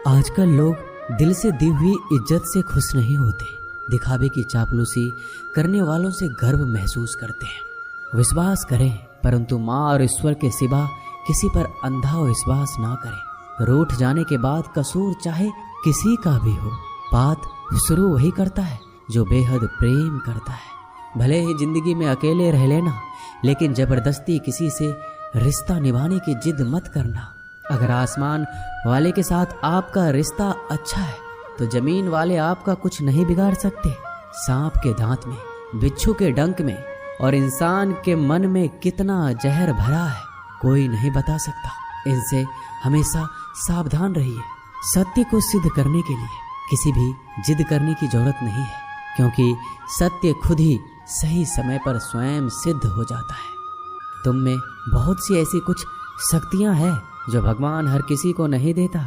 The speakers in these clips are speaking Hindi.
आजकल लोग दिल से दी हुई इज्जत से खुश नहीं होते। दिखावे की चापलूसी करने वालों से गर्व महसूस करते हैं। विश्वास करें, परंतु माँ और ईश्वर के सिवा किसी पर अंधा विश्वास ना करें। रूठ जाने के बाद कसूर चाहे किसी का भी हो, बात शुरू वही करता है जो बेहद प्रेम करता है। भले ही जिंदगी में अकेले रह लेना, लेकिन जबरदस्ती किसी से रिश्ता निभाने की जिद मत करना। अगर आसमान वाले के साथ आपका रिश्ता अच्छा है तो जमीन वाले आपका कुछ नहीं बिगाड़ सकते। सांप के दांत में, बिच्छू के डंक में और इंसान के मन में कितना जहर भरा है कोई नहीं बता सकता। इनसे हमेशा सावधान रहिए। सत्य को सिद्ध करने के लिए किसी भी जिद करने की जरूरत नहीं है, क्योंकि सत्य खुद ही सही समय पर स्वयं सिद्ध हो जाता है। तुम में बहुत सी ऐसी कुछ शक्तियां हैं जो भगवान हर किसी को नहीं देता,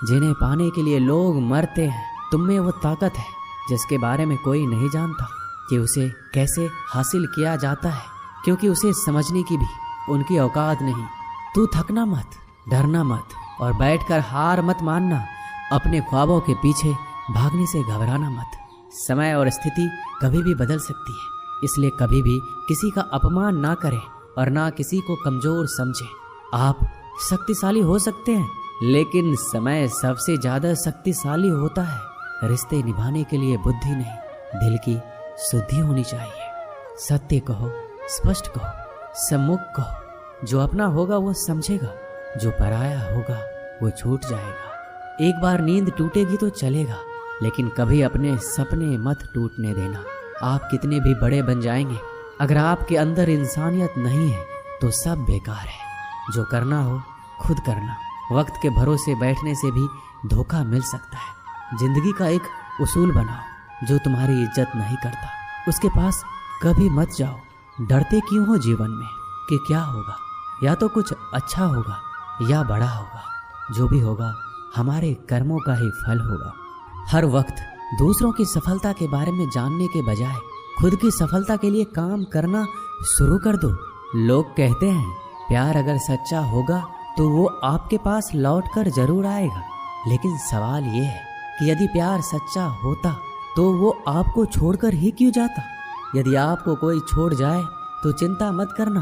जिन्हें पाने के लिए लोग मरते हैं। तुम में वो ताकत है जिसके बारे में कोई नहीं जानता कि उसे कैसे हासिल किया जाता है, क्योंकि उसे समझने की भी उनकी औकात नहीं। तू थकना मत, डरना मत और बैठकर हार मत मानना। अपने ख्वाबों के पीछे भागने से घबराना मत। समय और स्थिति कभी भी बदल सकती है, इसलिए कभी भी किसी का अपमान ना करें और ना किसी को कमजोर समझें। आप शक्तिशाली हो सकते हैं, लेकिन समय सबसे ज्यादा शक्तिशाली होता है। रिश्ते निभाने के लिए बुद्धि नहीं, दिल की शुद्धि होनी चाहिए। सत्य कहो, स्पष्ट कहो, सम्मुख कहो। जो अपना होगा वो समझेगा, जो पराया होगा वो छूट जाएगा। एक बार नींद टूटेगी तो चलेगा, लेकिन कभी अपने सपने मत टूटने देना। आप कितने भी बड़े बन जाएंगे, अगर आपके अंदर इंसानियत नहीं है तो सब बेकार है। जो करना हो खुद करना। वक्त के भरोसे बैठने से भी धोखा मिल सकता है। जिंदगी का एक उसूल बनाओ, जो तुम्हारी इज्जत नहीं करता उसके पास कभी मत जाओ। डरते क्यों हो जीवन में कि क्या होगा? या तो कुछ अच्छा होगा या बड़ा होगा। जो भी होगा हमारे कर्मों का ही फल होगा। हर वक्त दूसरों की सफलता के बारे में जानने के बजाय खुद की सफलता के लिए काम करना शुरू कर दो। लोग कहते हैं प्यार अगर सच्चा होगा तो वो आपके पास लौट कर जरूर आएगा, लेकिन सवाल ये है कि यदि प्यार सच्चा होता तो वो आपको छोड़कर ही क्यों जाता? यदि आपको कोई छोड़ जाए तो चिंता मत करना,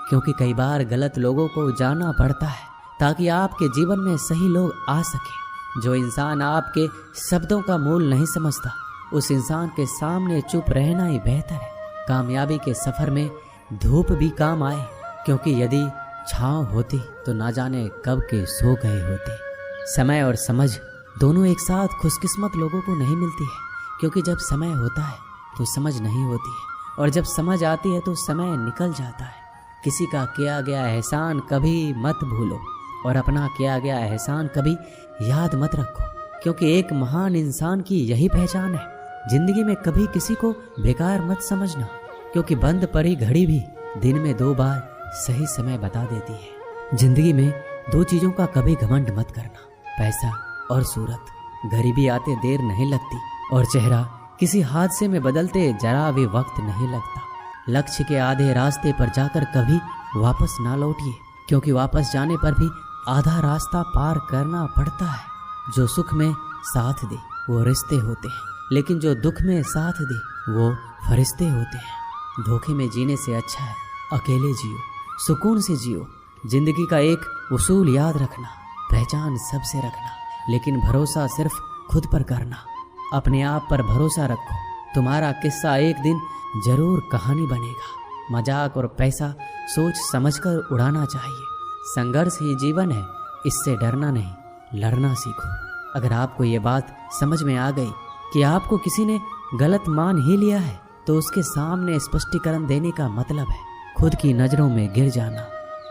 क्योंकि कई बार गलत लोगों को जाना पड़ता है ताकि आपके जीवन में सही लोग आ सके। जो इंसान आपके शब्दों का मूल नहीं समझता, उस इंसान के सामने चुप रहना ही बेहतर है। कामयाबी के सफर में धूप भी काम आए, क्योंकि यदि छांव होती तो ना जाने कब के सो गए होते। समय और समझ दोनों एक साथ खुशकिस्मत लोगों को नहीं मिलती है, क्योंकि जब समय होता है तो समझ नहीं होती है, और जब समझ आती है तो समय निकल जाता है। किसी का किया गया एहसान कभी मत भूलो और अपना किया गया एहसान कभी याद मत रखो, क्योंकि एक महान इंसान की यही पहचान है। जिंदगी में कभी किसी को बेकार मत समझना, क्योंकि बंद पड़ी घड़ी भी दिन में 2 बार सही समय बता देती है। जिंदगी में 2 चीजों का कभी घमंड मत करना, पैसा और सूरत। गरीबी आते देर नहीं लगती और चेहरा किसी हादसे में बदलते जरा भी वक्त नहीं लगता। लक्ष्य के आधे रास्ते पर जाकर कभी वापस ना लौटिए, क्योंकि वापस जाने पर भी आधा रास्ता पार करना पड़ता है। जो सुख में साथ दे वो रिश्ते होते हैं, लेकिन जो दुख में साथ दे वो फरिश्ते होते हैं। धोखे में जीने से अच्छा है अकेले जियो, सुकून से जियो। जिंदगी का एक उसूल याद रखना, पहचान सबसे रखना, लेकिन भरोसा सिर्फ खुद पर करना। अपने आप पर भरोसा रखो, तुम्हारा किस्सा एक दिन जरूर कहानी बनेगा। मजाक और पैसा सोच समझकर उड़ाना चाहिए। संघर्ष ही जीवन है, इससे डरना नहीं लड़ना सीखो। अगर आपको ये बात समझ में आ गई कि आपको किसी ने गलत मान ही लिया है, तो उसके सामने स्पष्टीकरण देने का मतलब है खुद की नजरों में गिर जाना,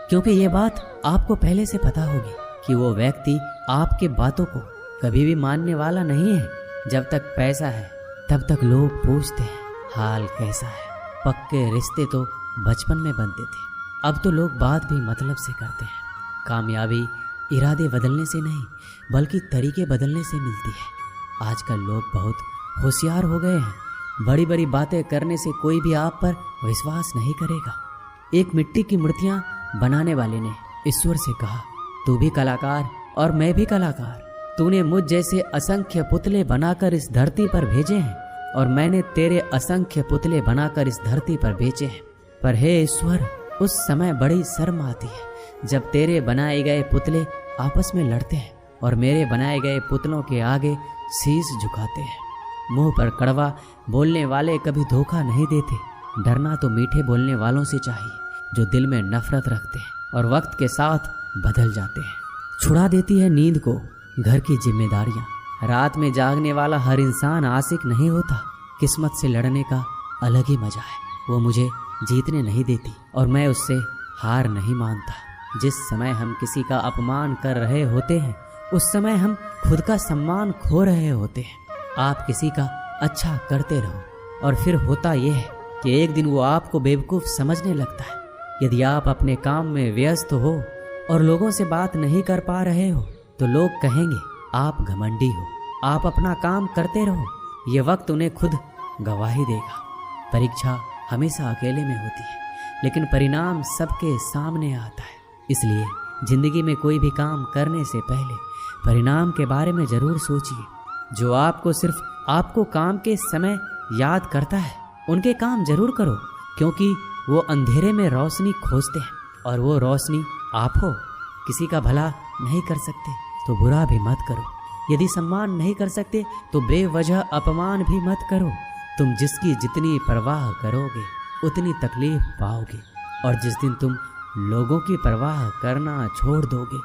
क्योंकि ये बात आपको पहले से पता होगी कि वो व्यक्ति आपके बातों को कभी भी मानने वाला नहीं है। जब तक पैसा है तब तक लोग पूछते हैं हाल कैसा है। पक्के रिश्ते तो बचपन में बनते थे, अब तो लोग बात भी मतलब से करते हैं। कामयाबी इरादे बदलने से नहीं बल्कि तरीके बदलने से मिलती है। आजकल लोग बहुत होशियार हो गए हैं। बड़ी बड़ी बातें करने से कोई भी आप पर विश्वास नहीं करेगा। एक मिट्टी की मूर्तियां बनाने वाले ने ईश्वर से कहा, तू भी कलाकार और मैं भी कलाकार, तूने मुझ जैसे असंख्य पुतले बनाकर इस धरती पर भेजे हैं और मैंने तेरे असंख्य पुतले बनाकर इस धरती पर भेजे हैं। पर हे ईश्वर, उस समय बड़ी शर्म आती है जब तेरे बनाए गए पुतले आपस में लड़ते हैं और मेरे बनाए गए पुतलों के आगे शीश झुकाते हैं। मुंह पर कड़वा बोलने वाले कभी धोखा नहीं देते। डरना तो मीठे बोलने वालों से चाहिए जो दिल में नफरत रखते हैं और वक्त के साथ बदल जाते हैं। छुड़ा देती है नींद को घर की जिम्मेदारियां। रात में जागने वाला हर इंसान आशिक नहीं होता। किस्मत से लड़ने का अलग ही मजा है। वो मुझे जीतने नहीं देती और मैं उससे हार नहीं मानता। जिस समय हम किसी का अपमान कर रहे होते हैं उस समय हम खुद का सम्मान खो रहे होते हैं। आप किसी का अच्छा करते रहो और फिर होता यह है कि एक दिन वो आपको बेवकूफ़ समझने लगता है। यदि आप अपने काम में व्यस्त हो और लोगों से बात नहीं कर पा रहे हो तो लोग कहेंगे आप घमंडी हो। आप अपना काम करते रहो, ये वक्त उन्हें खुद गवाही देगा। परीक्षा हमेशा अकेले में होती है लेकिन परिणाम सबके सामने आता है। इसलिए जिंदगी में कोई भी काम करने से पहले परिणाम के बारे में जरूर सोचिए। जो आपको सिर्फ आपको काम के समय याद करता है उनके काम जरूर करो, क्योंकि वो अंधेरे में रोशनी खोजते हैं और वो रोशनी आप हो। किसी का भला नहीं कर सकते तो बुरा भी मत करो। यदि सम्मान नहीं कर सकते तो बेवजह अपमान भी मत करो। तुम जिसकी जितनी परवाह करोगे उतनी तकलीफ पाओगे और जिस दिन तुम लोगों की परवाह करना छोड़ दोगे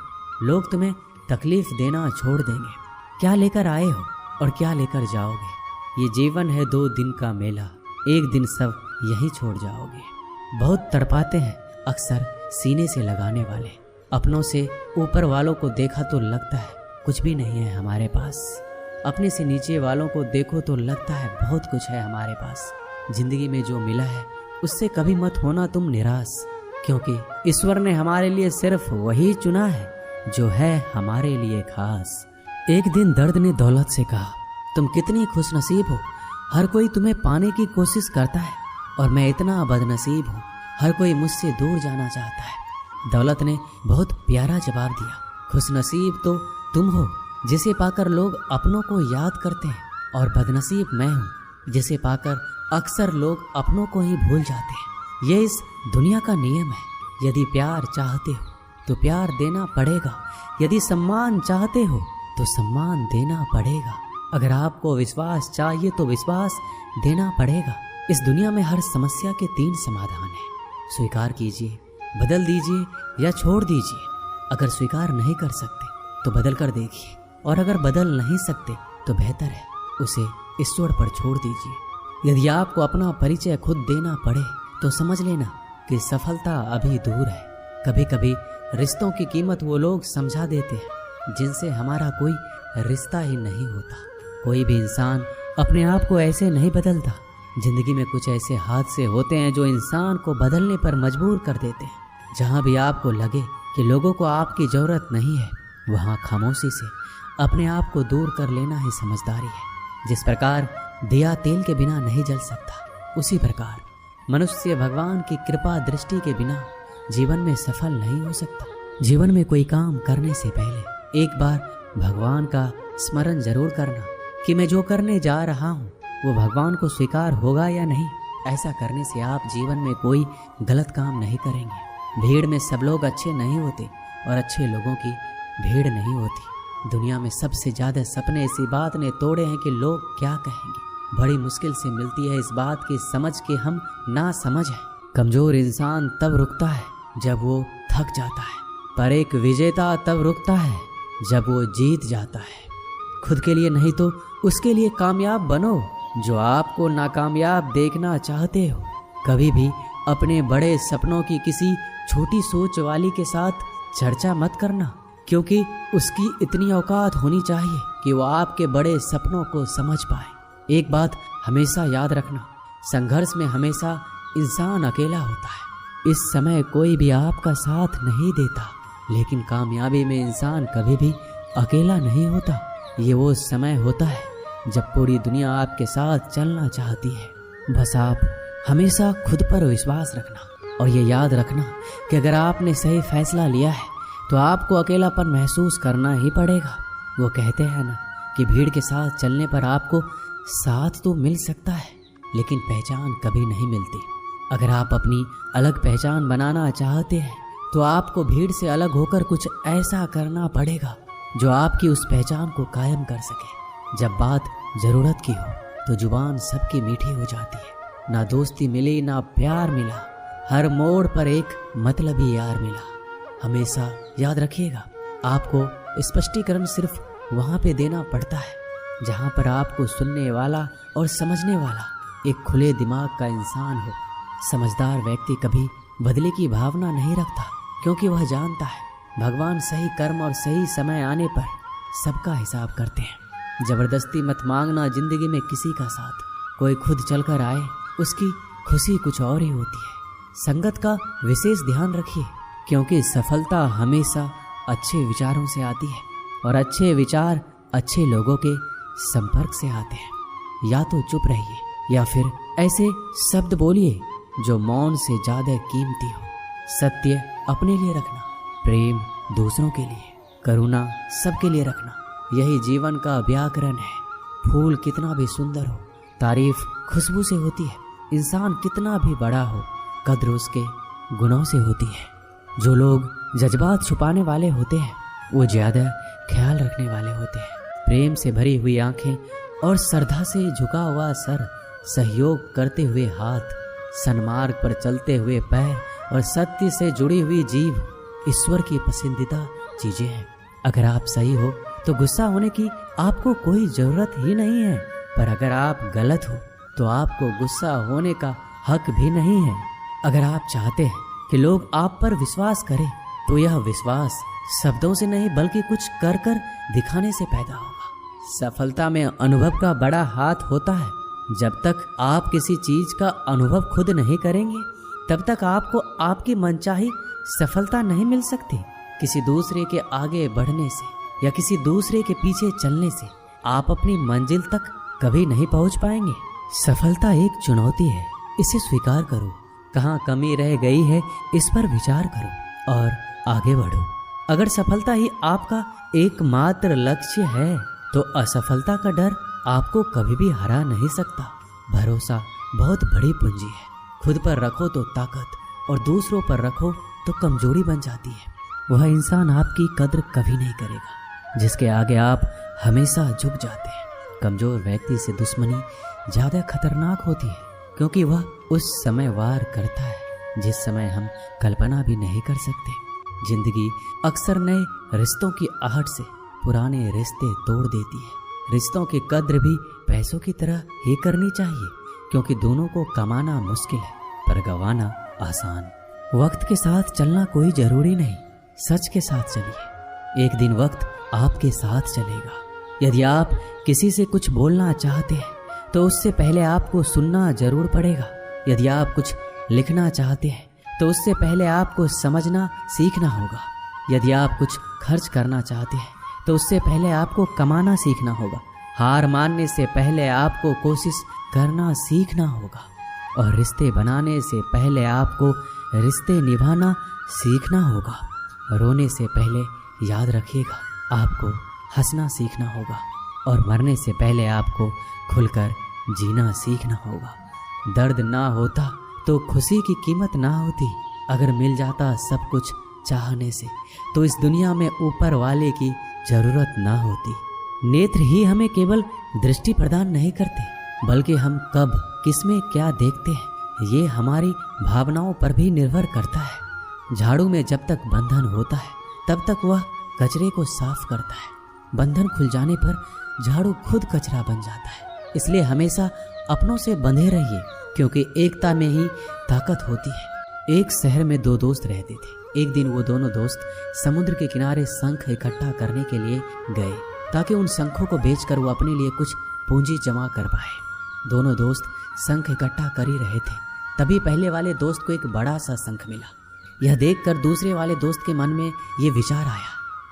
लोग तुम्हें तकलीफ देना छोड़ देंगे। क्या लेकर आए हो और क्या लेकर जाओगे? ये जीवन है 2 दिन का मेला, एक दिन सब यही छोड़ जाओगे। बहुत तड़पाते हैं अक्सर सीने से लगाने वाले। अपनों से ऊपर वालों को देखा तो लगता है कुछ भी नहीं है हमारे पास। अपने से नीचे वालों को देखो तो लगता है बहुत कुछ है हमारे पास। जिंदगी में जो मिला है उससे कभी मत होना तुम निराश, क्योंकि ईश्वर ने हमारे लिए सिर्फ वही चुना है जो है हमारे लिए खास। एक दिन दर्द ने दौलत से कहा, तुम कितनी खुशनसीब हो, हर कोई तुम्हें पाने की कोशिश करता है और मैं इतना बदनसीब हूँ, हर कोई मुझसे दूर जाना चाहता है। दौलत ने बहुत प्यारा जवाब दिया, खुशनसीब तो तुम हो जिसे पाकर लोग अपनों को याद करते हैं और बदनसीब मैं हूँ जिसे पाकर अक्सर लोग अपनों को ही भूल जाते हैं। ये इस दुनिया का नियम है। यदि प्यार चाहते हो तो प्यार देना पड़ेगा, यदि सम्मान चाहते हो तो सम्मान देना पड़ेगा। अगर आपको विश्वास चाहिए तो विश्वास देना पड़ेगा। इस दुनिया में हर समस्या के 3 समाधान हैं। स्वीकार कीजिए, बदल दीजिए या छोड़ दीजिए। अगर स्वीकार नहीं कर सकते तो बदल कर देखिए और अगर बदल नहीं सकते तो बेहतर है उसे ईश्वर पर छोड़ दीजिए। यदि आपको अपना परिचय खुद देना पड़े तो समझ लेना कि सफलता अभी दूर है। कभी कभी रिश्तों की कीमत वो लोग समझा देते हैं जिनसे हमारा कोई रिश्ता ही नहीं होता। कोई भी इंसान अपने आप को ऐसे नहीं बदलता। जिंदगी में कुछ ऐसे हादसे होते हैं जो इंसान को बदलने पर मजबूर कर देते हैं। जहाँ भी आपको लगे कि लोगों को आपकी ज़रूरत नहीं है वहाँ खामोशी से अपने आप को दूर कर लेना ही समझदारी है। जिस प्रकार दिया तेल के बिना नहीं जल सकता, उसी प्रकार मनुष्य भगवान की कृपा दृष्टि के बिना जीवन में सफल नहीं हो सकता। जीवन में कोई काम करने से पहले एक बार भगवान का स्मरण जरूर करना कि मैं जो करने जा रहा हूँ वो भगवान को स्वीकार होगा या नहीं। ऐसा करने से आप जीवन में कोई गलत काम नहीं करेंगे। भीड़ में सब लोग अच्छे नहीं होते और अच्छे लोगों की भीड़ नहीं होती। दुनिया में सबसे ज्यादा सपने इसी बात ने तोड़े हैं कि लोग क्या कहेंगे। बड़ी मुश्किल से मिलती है इस बात की समझ के हम ना समझ है। कमजोर इंसान तब रुकता है जब वो थक जाता है, पर एक विजेता तब रुकता है जब वो जीत जाता है। खुद के लिए नहीं तो उसके लिए कामयाब बनो जो आपको नाकामयाब देखना चाहते हो। कभी भी अपने बड़े सपनों की किसी छोटी सोच वाली के साथ चर्चा मत करना, क्योंकि उसकी इतनी औकात होनी चाहिए कि वो आपके बड़े सपनों को समझ पाए। एक बात हमेशा याद रखना, संघर्ष में हमेशा इंसान अकेला होता है। इस समय कोई भी आपका साथ नहीं देता, लेकिन कामयाबी में इंसान कभी भी अकेला नहीं होता। ये वो समय होता है जब पूरी दुनिया आपके साथ चलना चाहती है। बस आप हमेशा खुद पर विश्वास रखना और ये याद रखना कि अगर आपने सही फैसला लिया है तो आपको अकेलापन महसूस करना ही पड़ेगा। वो कहते हैं ना कि भीड़ के साथ चलने पर आपको साथ तो मिल सकता है, लेकिन पहचान कभी नहीं मिलती। अगर आप अपनी अलग पहचान बनाना चाहते हैं तो आपको भीड़ से अलग होकर कुछ ऐसा करना पड़ेगा जो आपकी उस पहचान को कायम कर सके। जब बात जरूरत की हो तो जुबान सबकी मीठी हो जाती है। ना दोस्ती मिली ना प्यार मिला, हर मोड़ पर एक मतलबी यार मिला। हमेशा याद रखिएगा, आपको स्पष्टीकरण सिर्फ वहाँ पे देना पड़ता है जहाँ पर आपको सुनने वाला और समझने वाला एक खुले दिमाग का इंसान हो। समझदार व्यक्ति कभी बदले की भावना नहीं रखता, क्योंकि वह जानता है भगवान सही कर्म और सही समय आने पर सबका हिसाब करते हैं। जबरदस्ती मत मांगना जिंदगी में किसी का साथ। कोई खुद चलकर आए उसकी खुशी कुछ और ही होती है। संगत का विशेष ध्यान रखिए, क्योंकि सफलता हमेशा अच्छे विचारों से आती है और अच्छे विचार अच्छे लोगों के संपर्क से आते हैं। या तो चुप रहिए या फिर ऐसे शब्द बोलिए जो मौन से ज्यादा कीमती हो। सत्य अपने लिए रखना, प्रेम दूसरों के लिए, करुणा सबके लिए रखना, यही जीवन का व्याकरण है। फूल कितना भी सुंदर हो, तारीफ खुशबू से होती है। इंसान कितना भी बड़ा हो, कद्र उसके गुणों से होती है। जो लोग जज्बात छुपाने वाले होते हैं वो ज्यादा ख्याल रखने वाले होते हैं। प्रेम से भरी हुई आंखें और श्रद्धा से झुका हुआ सर, सहयोग करते हुए हाथ, सन्मार्ग पर चलते हुए पैर और सत्य से जुड़ी हुई जीभ ईश्वर की पसंदीदा चीजें हैं। अगर आप सही हो तो गुस्सा होने की आपको कोई जरूरत ही नहीं है, पर अगर आप गलत हो तो आपको गुस्सा होने का हक भी नहीं है। अगर आप चाहते हैं कि लोग आप पर विश्वास करें तो यह विश्वास शब्दों से नहीं बल्कि कुछ कर कर दिखाने से पैदा होगा। सफलता में अनुभव का बड़ा हाथ होता है। जब तक आप किसी चीज का अनुभव खुद नहीं करेंगे तब तक आपको आपकी मनचाही सफलता नहीं मिल सकती। किसी दूसरे के आगे बढ़ने से या किसी दूसरे के पीछे चलने से आप अपनी मंजिल तक कभी नहीं पहुंच पाएंगे। सफलता एक चुनौती है, इसे स्वीकार करो। कहाँ कमी रह गई है इस पर विचार करो और आगे बढ़ो। अगर सफलता ही आपका एकमात्र लक्ष्य है तो असफलता का डर आपको कभी भी हरा नहीं सकता। भरोसा बहुत बड़ी पूंजी है। खुद पर रखो तो ताकत और दूसरों पर रखो तो कमजोरी बन जाती है। वह इंसान आपकी कद्र कभी नहीं करेगा जिसके आगे आप हमेशा झुक जाते हैं। कमजोर व्यक्ति से दुश्मनी ज्यादा खतरनाक होती है, क्योंकि वह उस समय वार करता है जिस समय हम कल्पना भी नहीं कर सकते। जिंदगी अक्सर नए रिश्तों की आहट से पुराने रिश्ते तोड़ देती है। रिश्तों की कद्र भी पैसों की तरह ही करनी चाहिए, क्योंकि दोनों को कमाना मुश्किल है पर गंवाना आसान। वक्त के साथ चलना कोई जरूरी नहीं, सच के साथ चलिए। एक दिन वक्त आपके साथ चलेगा। यदि आप किसी से कुछ बोलना चाहते हैं तो उससे पहले आपको सुनना जरूर पड़ेगा। यदि आप कुछ लिखना चाहते हैं तो उससे पहले आपको समझना सीखना होगा। यदि आप कुछ खर्च करना चाहते हैं तो उससे पहले आपको कमाना सीखना होगा। हार मानने से पहले आपको कोशिश करना सीखना होगा और रिश्ते बनाने से पहले आपको रिश्ते निभाना सीखना होगा। रोने से पहले याद रखिएगा आपको हंसना सीखना होगा और मरने से पहले आपको खुलकर जीना सीखना होगा। दर्द ना होता तो खुशी की कीमत ना होती। अगर मिल जाता सब कुछ चाहने से तो इस दुनिया में ऊपर वाले की जरूरत ना होती। नेत्र ही हमें केवल दृष्टि प्रदान नहीं करते, बल्कि हम कब किसमें क्या देखते हैं ये हमारी भावनाओं पर भी निर्भर करता है। झाड़ू में जब तक बंधन होता है तब तक वह कचरे को साफ करता है। बंधन खुल जाने पर झाड़ू खुद कचरा बन जाता है। इसलिए हमेशा अपनों से बंधे रहिए, क्योंकि एकता में ही ताकत होती है। एक शहर में दो दोस्त रहते थे। एक दिन वो दोनों दोस्त समुद्र के किनारे शंख इकट्ठा करने के लिए गए ताकि उन शंखों को बेचकर वो अपने लिए कुछ पूंजी जमा कर पाए। दोनों दोस्त शंख इकट्ठा कर ही रहे थे, तभी पहले वाले दोस्त को एक बड़ा सा शंख मिला। यह देखकर दूसरे वाले दोस्त के मन में ये विचार आया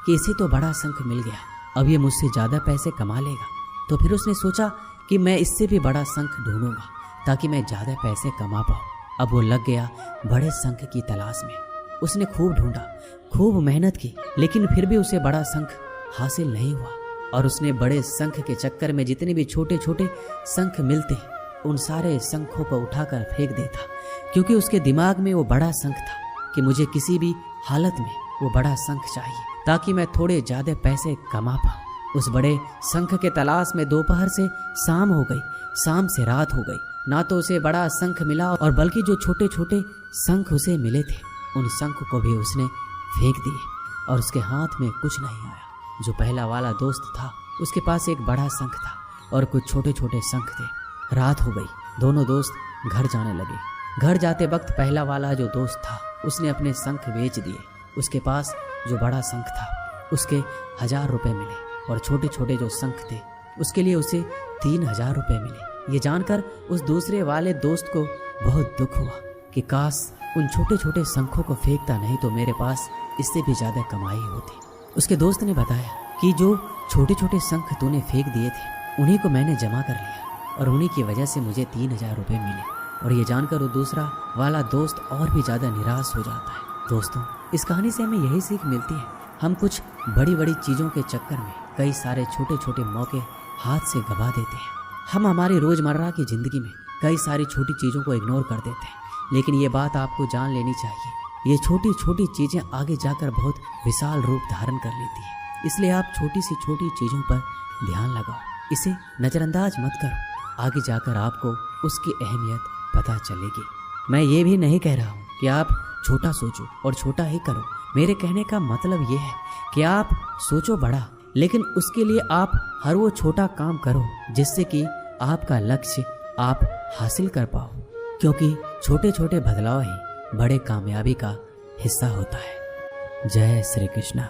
कि इसे तो बड़ा शंख मिल गया, अब ये मुझसे ज़्यादा पैसे कमा लेगा। तो फिर उसने सोचा कि मैं इससे भी बड़ा शंख ढूंढूंगा ताकि मैं ज़्यादा पैसे कमा पाऊँ। अब वो लग गया बड़े शंख की तलाश में। उसने खूब ढूंढा, खूब मेहनत की, लेकिन फिर भी उसे बड़ा शंख हासिल नहीं हुआ। और उसने बड़े शंख के चक्कर में जितने भी छोटे छोटे शंख मिलते उन सारे शंखों को उठाकर फेंक देता, क्योंकि उसके दिमाग में वो बड़ा शंख था कि मुझे किसी भी हालत में वो बड़ा शंख चाहिए ताकि मैं थोड़े ज्यादा पैसे कमा पाऊं। उस बड़े शंख के तलाश में दोपहर से शाम हो गई, शाम से रात हो गई, ना तो उसे बड़ा शंख मिला और बल्कि जो छोटे छोटे शंख उसे मिले थे उन शंख को भी उसने फेंक दिए और उसके हाथ में कुछ नहीं आया। जो पहला वाला दोस्त था उसके पास एक बड़ा शंख था और कुछ छोटे छोटे शंख थे। रात हो गई, दोनों दोस्त घर जाने लगे। घर जाते वक्त पहला वाला जो दोस्त था उसने अपने शंख बेच दिए। उसके पास जो बड़ा शंख था उसके 1000 रुपये मिले और छोटे छोटे जो शंख थे उसके लिए उसे 3000 रुपये मिले। ये जानकर उस दूसरे वाले दोस्त को बहुत दुख हुआ कि काश उन छोटे छोटे शंखों को फेंकता, नहीं तो मेरे पास इससे भी ज्यादा कमाई होती। उसके दोस्त ने बताया कि जो छोटे छोटे शंख तूने फेंक दिए थे उन्हीं को मैंने जमा कर लिया और उन्हीं की वजह से मुझे 3000 रुपये मिले। और ये जानकर वो दूसरा वाला दोस्त और भी ज्यादा निराश हो जाता है। दोस्तों, इस कहानी से हमें यही सीख मिलती है, हम कुछ बड़ी बड़ी चीजों के चक्कर में कई सारे छोटे छोटे मौके हाथ से गवा देते हैं। हम हमारी रोजमर्रा की जिंदगी में कई सारी छोटी चीजों को इग्नोर कर देते हैं, लेकिन ये बात आपको जान लेनी चाहिए, ये छोटी छोटी चीजें आगे जाकर बहुत विशाल रूप धारण कर लेती है। इसलिए आप छोटी सी छोटी चीजों पर ध्यान लगाओ, इसे नजरअंदाज मत करो, आगे जाकर आपको उसकी अहमियत पता चलेगी। मैं ये भी नहीं कह रहा हूँ कि आप छोटा सोचो और छोटा ही करो। मेरे कहने का मतलब ये है कि आप सोचो बड़ा, लेकिन उसके लिए आप हर वो छोटा काम करो जिससे कि आपका लक्ष्य आप हासिल कर पाओ, क्योंकि छोटे छोटे बदलाव ही बड़े कामयाबी का हिस्सा होता है। जय श्री कृष्णा।